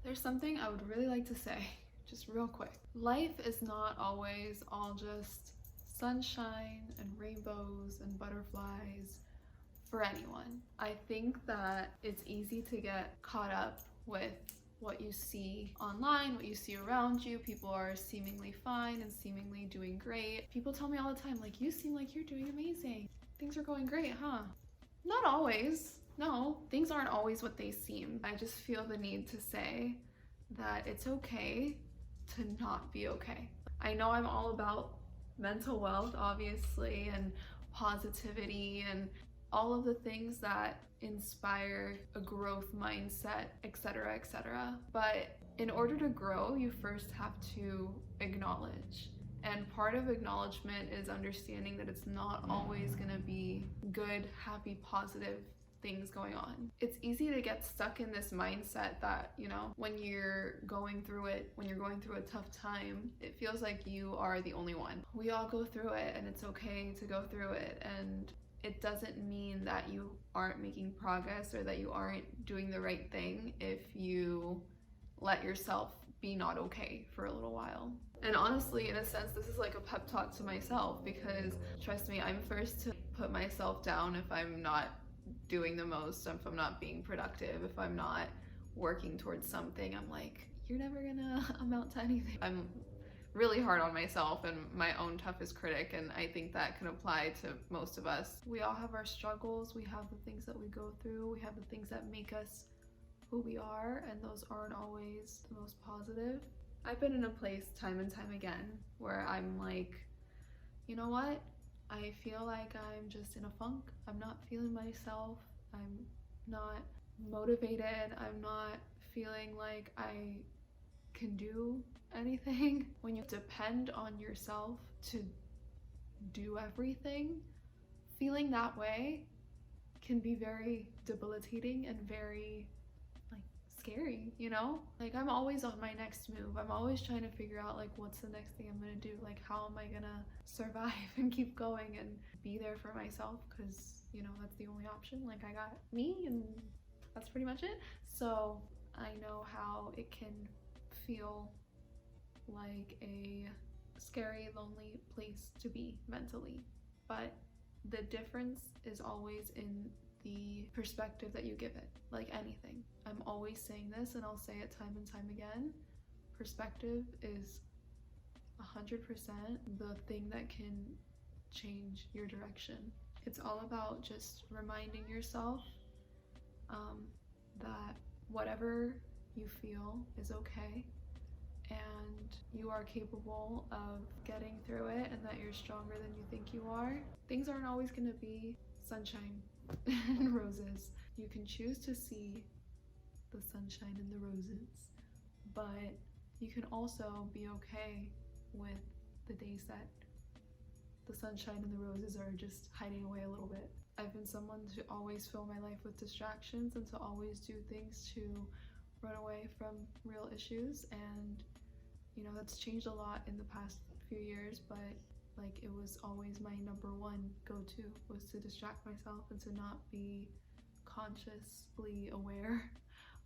There's something I would really like to say, just real quick. Life is not always all just sunshine and rainbows and butterflies for anyone. I think that it's easy to get caught up with what you see online, what you see around you. People are seemingly fine and seemingly doing great. People tell me all the time, like, you seem like you're doing amazing. Things are going great, huh? Not always. No, things aren't always what they seem. I just feel the need to say that it's okay to not be okay. I know I'm all about mental wealth, obviously, and positivity and all of the things that inspire a growth mindset, etc., etc. But in order to grow, you first have to acknowledge. And part of acknowledgement is understanding that it's not always going to be good, happy, positive things going on. It's easy to get stuck in this mindset that, you know, when you're going through a tough time, it feels like you are the only one. We all go through it, and it's okay to go through it. And it doesn't mean that you aren't making progress or that you aren't doing the right thing if you let yourself be not okay for a little while. And honestly, in a sense, this is like a pep talk to myself, because trust me, I'm first to put myself down if I'm not doing the most, if I'm not being productive, if I'm not working towards something. I'm like, you're never gonna amount to anything. I'm really hard on myself and my own toughest critic, and I think that can apply to most of us. We all have our struggles, we have the things that we go through, we have the things that make us who we are, and those aren't always the most positive. I've been in a place time and time again where I'm like, you know what? I feel like I'm just in a funk. I'm not feeling myself. I'm not motivated. I'm not feeling like I can do anything. When you depend on yourself to do everything, feeling that way can be very debilitating and very scary, you know? Like, I'm always on my next move. I'm always trying to figure out, like, what's the next thing I'm gonna do? Like, how am I gonna survive and keep going and be there for myself? Because, you know, that's the only option. Like, I got me, and that's pretty much it. So I know how it can feel like a scary, lonely place to be mentally. But the difference is always in the perspective that you give it, like anything. I'm always saying this, and I'll say it time and time again. Perspective is 100% the thing that can change your direction. It's all about just reminding yourself that whatever you feel is okay, and you are capable of getting through it, and that you're stronger than you think you are. Things aren't always going to be sunshine and roses. You can choose to see the sunshine and the roses, but you can also be okay with the days that the sunshine and the roses are just hiding away a little bit. I've been someone to always fill my life with distractions and to always do things to run away from real issues, and you know, that's changed a lot in the past few years, but like, it was always my number one go-to, was to distract myself and to not be consciously aware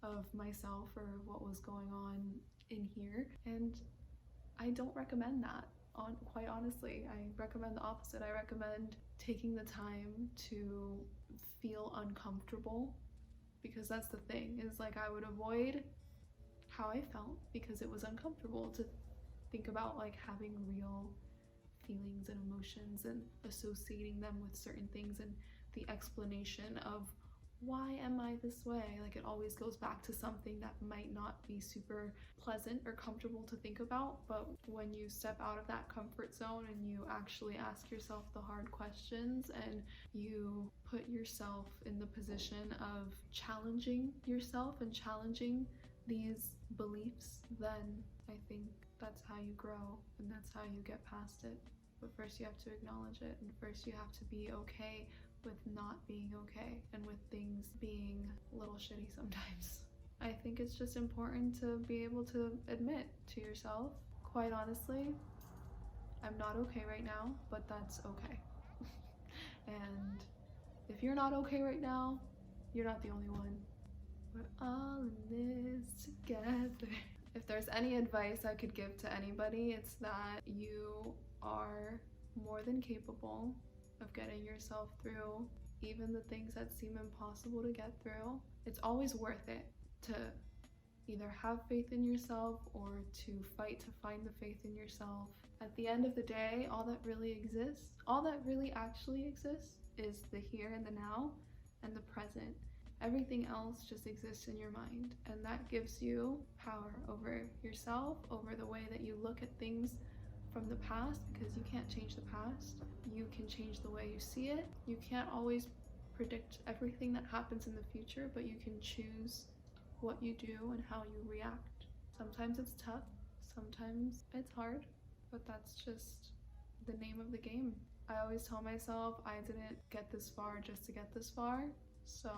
of myself or what was going on in here. And I don't recommend that. Quite honestly, I recommend the opposite. I recommend taking the time to feel uncomfortable, because that's the thing, is like, I would avoid how I felt because it was uncomfortable to think about like having real feelings and emotions and associating them with certain things, and the explanation of why am I this way? Like, it always goes back to something that might not be super pleasant or comfortable to think about. But when you step out of that comfort zone and you actually ask yourself the hard questions, and you put yourself in the position of challenging yourself and challenging these beliefs, then I think that's how you grow, and that's how you get past it. But first you have to acknowledge it, and first you have to be okay with not being okay, and with things being a little shitty sometimes. I think it's just important to be able to admit to yourself, quite honestly, I'm not okay right now, but that's okay. And if you're not okay right now, you're not the only one. We're all in this together. If there's any advice I could give to anybody, it's that you are more than capable of getting yourself through even the things that seem impossible to get through. It's always worth it to either have faith in yourself or to fight to find the faith in yourself. At the end of the day, all that really exists, all that really actually exists, is the here and the now and the present. Everything else just exists in your mind, and that gives you power over yourself, over the way that you look at things from the past, because you can't change the past. You can change the way you see it. You can't always predict everything that happens in the future, but you can choose what you do and how you react. Sometimes it's tough, sometimes it's hard, but that's just the name of the game. I always tell myself I didn't get this far just to get this far, so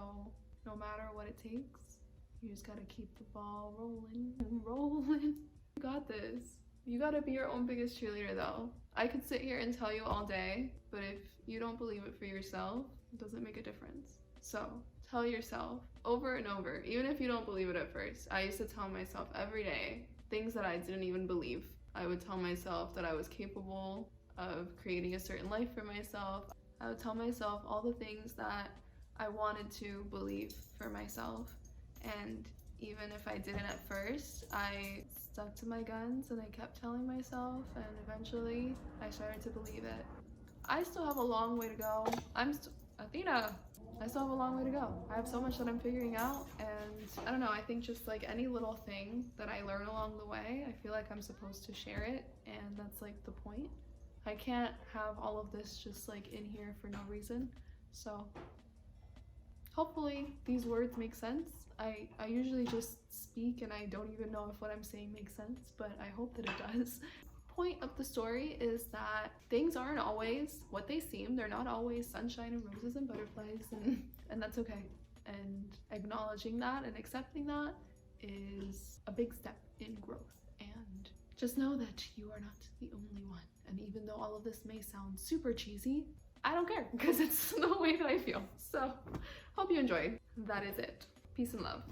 no matter what it takes, you just gotta keep the ball rolling and rolling. You got this. You gotta be your own biggest cheerleader though. I could sit here and tell you all day, but if you don't believe it for yourself, it doesn't make a difference. So tell yourself over and over, even if you don't believe it at first. I used to tell myself every day things that I didn't even believe. I would tell myself that I was capable of creating a certain life for myself. I would tell myself all the things that I wanted to believe for myself. And even if I didn't at first, I stuck to my guns and I kept telling myself, and eventually I started to believe it. I still have a long way to go. Athena, I still have a long way to go. I have so much that I'm figuring out, and I don't know, I think just like any little thing that I learn along the way, I feel like I'm supposed to share it, and that's like the point. I can't have all of this just like in here for no reason. So hopefully these words make sense. I usually just speak and I don't even know if what I'm saying makes sense, but I hope that it does. Point of the story is that things aren't always what they seem. They're not always sunshine and roses and butterflies, and that's okay. And acknowledging that and accepting that is a big step in growth. And just know that you are not the only one. And even though all of this may sound super cheesy, I don't care, because it's the way that I feel. So hope you enjoyed. That is it. Peace and love.